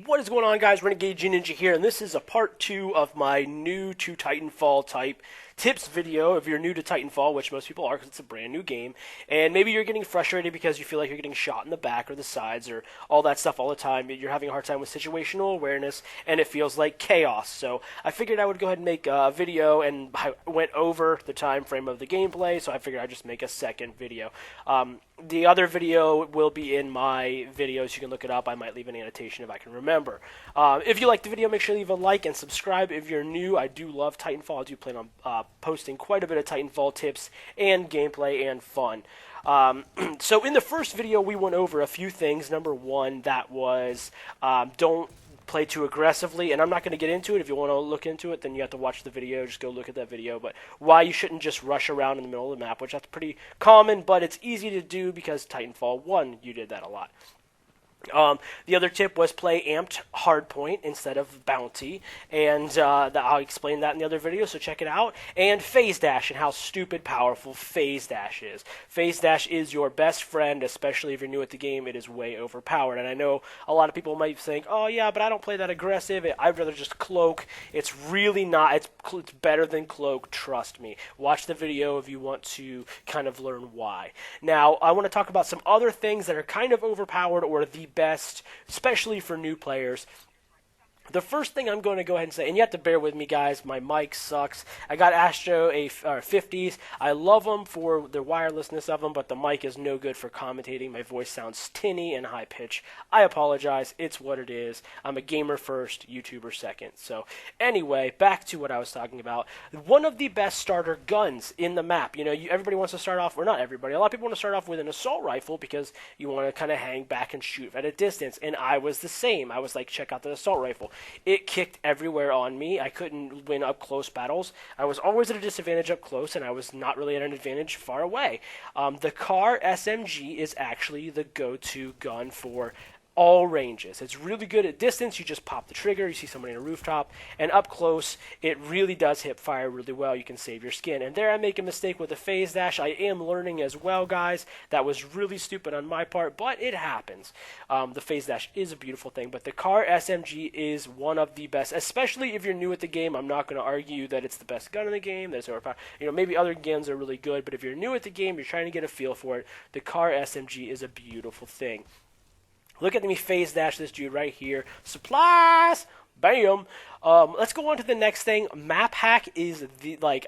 What is going on, guys? Renegade Ninja here, and this is a part 2 of my new to Titanfall type tips video. If you're new to Titanfall, which most people are because it's a brand new game, and maybe you're getting frustrated because you feel like you're getting shot in the back or the sides or all that stuff all the time, you're having a hard time with situational awareness, and it feels like chaos. So I figured I would go ahead and make a video, and I went over the time frame of the gameplay, so I figured I'd just make a second video. The other video will be in my videos. You can look it up. I might leave an annotation if I can remember. If you like the video, make sure to leave a like and subscribe if you're new. I do love Titanfall. I do plan on posting quite a bit of Titanfall tips and gameplay and fun. So in the first video, we went over a few things. Number one, that was don't play too aggressively, and I'm not going to get into it. If you want to look into it, then you have to watch the video. Just go look at that video. But why you shouldn't just rush around in the middle of the map, which that's pretty common, but it's easy to do because Titanfall 1, you did that a lot. The other tip was play amped hardpoint instead of bounty, and I'll explain that in the other video, so check it out. And phase dash and how stupid powerful phase dash is. Phase dash is your best friend, especially if you're new at the game. It is way overpowered, and I know a lot of people might think, oh yeah, but I don't play that aggressive. I'd rather just cloak. It's really not. It's better than cloak, trust me. Watch the video if you want to kind of learn why. Now, I want to talk about some other things that are kind of overpowered or the best, especially for new players. The first thing I'm going to go ahead and say, and you have to bear with me, guys, my mic sucks. I got Astro 50s. I love them for the wirelessness of them, but the mic is no good for commentating. My voice sounds tinny and high pitched. I apologize. It's what it is. I'm a gamer first, YouTuber second. So anyway, back to what I was talking about. One of the best starter guns in the map. You know, everybody wants to start off, or not everybody, a lot of people want to start off with an assault rifle because you want to kind of hang back and shoot at a distance, and I was the same. I was like, check out the assault rifle. It kicked everywhere on me. I couldn't win up close battles. I was always at a disadvantage up close, and I was not really at an advantage far away. The CAR SMG is actually the go-to gun for all ranges. It's really good at distance. You just pop the trigger, you see somebody in a rooftop, and up close, it really does hip fire really well. You can save your skin. And there I make a mistake with the phase dash. I am learning as well, guys. That was really stupid on my part, but it happens. The phase dash is a beautiful thing, but the CAR SMG is one of the best, especially if you're new at the game. I'm not going to argue that it's the best gun in the game. That's overpowered. You know, maybe other guns are really good, but if you're new at the game, you're trying to get a feel for it, the CAR SMG is a beautiful thing. Look at me phase dash this dude right here. Supplies! Bam! Let's go on to the next thing. Map hack is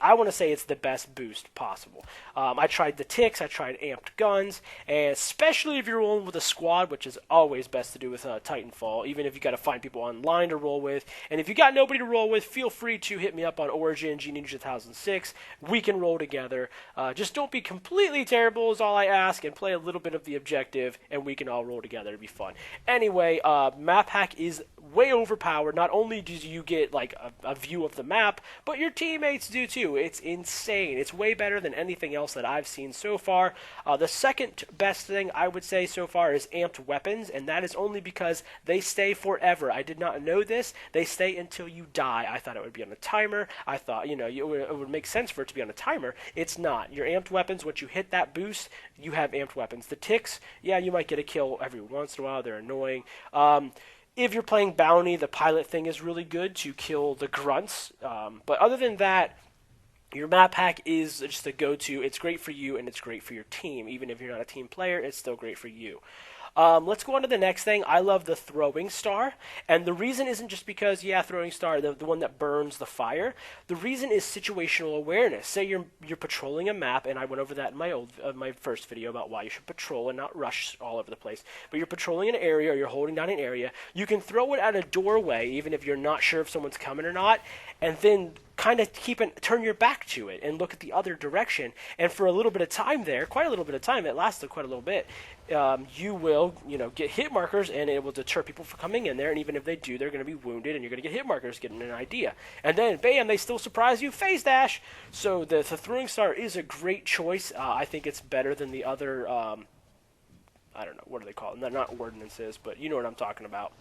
I want to say it's the best boost possible. I tried the ticks, I tried amped guns, and especially if you're rolling with a squad, which is always best to do with Titanfall, even if you got to find people online to roll with. And if you got nobody to roll with, feel free to hit me up on Origin, GNinja 2006. We can roll together. Just don't be completely terrible is all I ask, and play a little bit of the objective, and we can all roll together. It'd be fun. Anyway, map hack is way overpowered. Not only do you get like a view of the map, but your teammates do too. It's insane. It's way better than anything else that I've seen so far. The second best thing I would say so far is amped weapons, and that is only because they stay forever. I did not know this. They stay until you die. I thought it would be on a timer. I thought, you know, it would make sense for it to be on a timer. It's not. Your amped weapons, once you hit that boost, you have amped weapons. The ticks, yeah, you might get a kill every once in a while. They're annoying. If you're playing bounty, the pilot thing is really good to kill the grunts. But other than that, your map hack is just a go-to. It's great for you, and it's great for your team. Even if you're not a team player, it's still great for you. Let's go on to the next thing. I love the throwing star, and the reason isn't just because, yeah, throwing star, the one that burns the fire. The reason is situational awareness. Say you're patrolling a map, and I went over that in my first video about why you should patrol and not rush all over the place. But you're patrolling an area, or you're holding down an area. You can throw it at a doorway, even if you're not sure if someone's coming or not, and then kind of turn your back to it and look at the other direction. And for a little bit of time there, quite a little bit of time, it lasted quite a little bit, you will, get hit markers, and it will deter people from coming in there. And even if they do, they're going to be wounded, and you're going to get hit markers, getting an idea. And then, bam, they still surprise you, phase dash. So the throwing star is a great choice. I think it's better than the other, I don't know, what do they call it? Not ordinances, but you know what I'm talking about.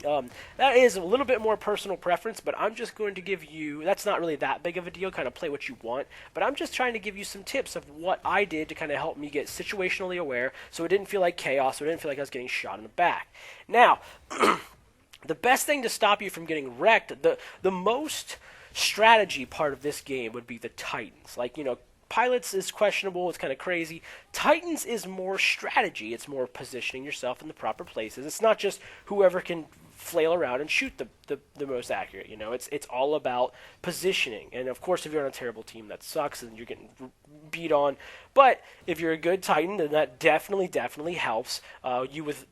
That is a little bit more personal preference, but I'm just going to give you, that's not really that big of a deal, kind of play what you want, but I'm just trying to give you some tips of what I did to kind of help me get situationally aware, so it didn't feel like chaos, so it didn't feel like I was getting shot in the back. Now, The best thing to stop you from getting wrecked, the most strategy part of this game would be the Titans. Like, Pilots is questionable, it's kind of crazy. Titans is more strategy. It's more positioning yourself in the proper places. It's not just whoever can flail around and shoot the most accurate. It's all about positioning. And of course, if you're on a terrible team, that sucks and you're getting beat on. But if you're a good Titan, then that definitely helps you with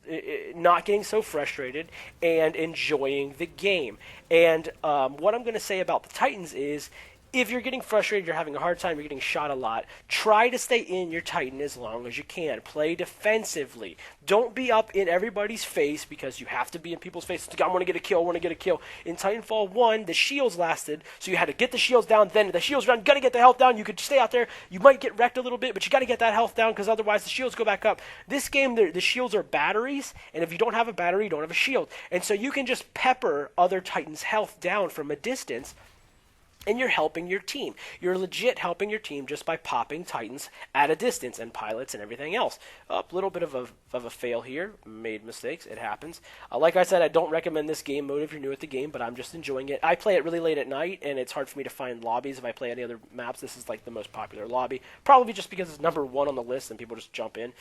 not getting so frustrated and enjoying the game. And what I'm going to say about the Titans is, if you're getting frustrated, you're having a hard time, you're getting shot a lot, try to stay in your Titan as long as you can. Play defensively. Don't be up in everybody's face, because you have to be in people's faces. I want to get a kill, I want to get a kill. In Titanfall 1, the shields lasted, so you had to get the shields down, then the shields down, you got to get the health down. You could stay out there, you might get wrecked a little bit, but you got to get that health down, because otherwise the shields go back up. This game, the shields are batteries, and if you don't have a battery, you don't have a shield. And so you can just pepper other Titans' health down from a distance, and you're helping your team. You're legit helping your team just by popping Titans at a distance, and pilots and everything else. A little bit of a fail here. Made mistakes. It happens. Like I said, I don't recommend this game mode if you're new at the game, but I'm just enjoying it. I play it really late at night, and it's hard for me to find lobbies. If I play any other maps, this is like the most popular lobby. Probably just because it's #1 on the list and people just jump in.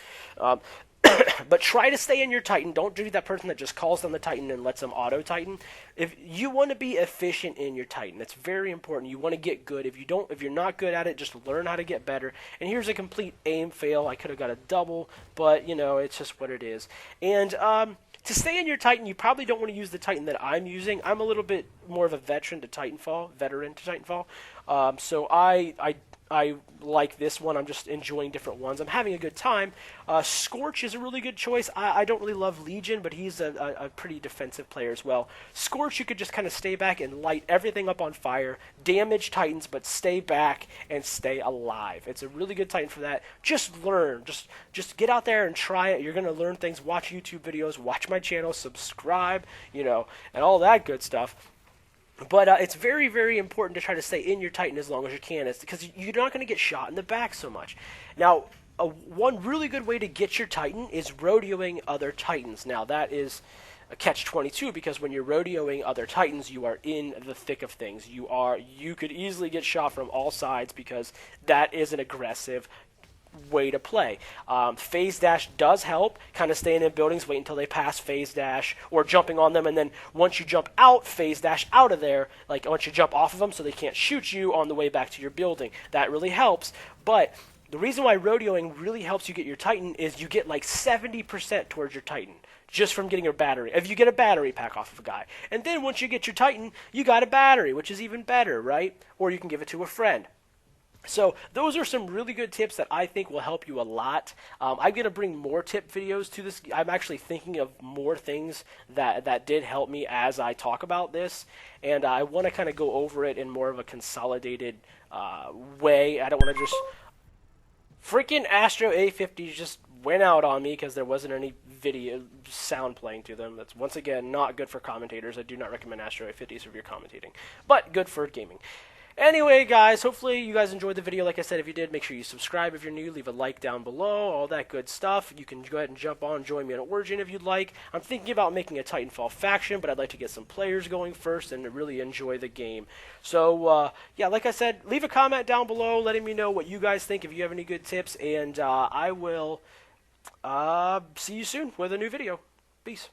But try to stay in your Titan. Don't do that person that just calls down the Titan and lets them auto-Titan. If you want to be efficient in your Titan, it's very important. You want to get good. If you're not good at it, just learn how to get better. And here's a complete aim fail. I could have got a double, but it's just what it is. And to stay in your Titan, you probably don't want to use the Titan that I'm using. I'm a little bit more of a veteran to Titanfall. So I like this one. I'm just enjoying different ones. I'm having a good time. Scorch is a really good choice. I don't really love Legion, but he's a pretty defensive player as well. Scorch, you could just kind of stay back and light everything up on fire, damage Titans, but stay back and stay alive. It's a really good Titan for that. Just learn. Just get out there and try it. You're going to learn things. Watch YouTube videos. Watch my channel. Subscribe, and all that good stuff. But it's very, very important to try to stay in your Titan as long as you can, because you're not going to get shot in the back so much. Now, one really good way to get your Titan is rodeoing other Titans. Now, that is a catch-22, because when you're rodeoing other Titans, you are in the thick of things. You could easily get shot from all sides, because that is an aggressive way to play. Phase dash does help, kind of staying in buildings, wait until they pass phase dash, or jumping on them, and then once you jump out, phase dash out of there, like once you jump off of them so they can't shoot you on the way back to your building. That really helps. But the reason why rodeoing really helps you get your Titan is you get like 70% towards your Titan just from getting a battery. If you get a battery pack off of a guy, and then once you get your Titan, you got a battery, which is even better, right? Or you can give it to a friend. So those are some really good tips that I think will help you a lot. I'm going to bring more tip videos to this. I'm actually thinking of more things that did help me as I talk about this, and I want to kind of go over it in more of a consolidated way. I don't want to just... Freaking Astro A50s just went out on me because there wasn't any video sound playing to them. That's, once again, not good for commentators. I do not recommend Astro A50s if you're commentating, but good for gaming. Anyway, guys, hopefully you guys enjoyed the video. Like I said, if you did, make sure you subscribe if you're new. Leave a like down below, all that good stuff. You can go ahead and jump on, join me on Origin if you'd like. I'm thinking about making a Titanfall faction, but I'd like to get some players going first and really enjoy the game. So, yeah, like I said, leave a comment down below letting me know what you guys think, if you have any good tips, and I will see you soon with a new video. Peace.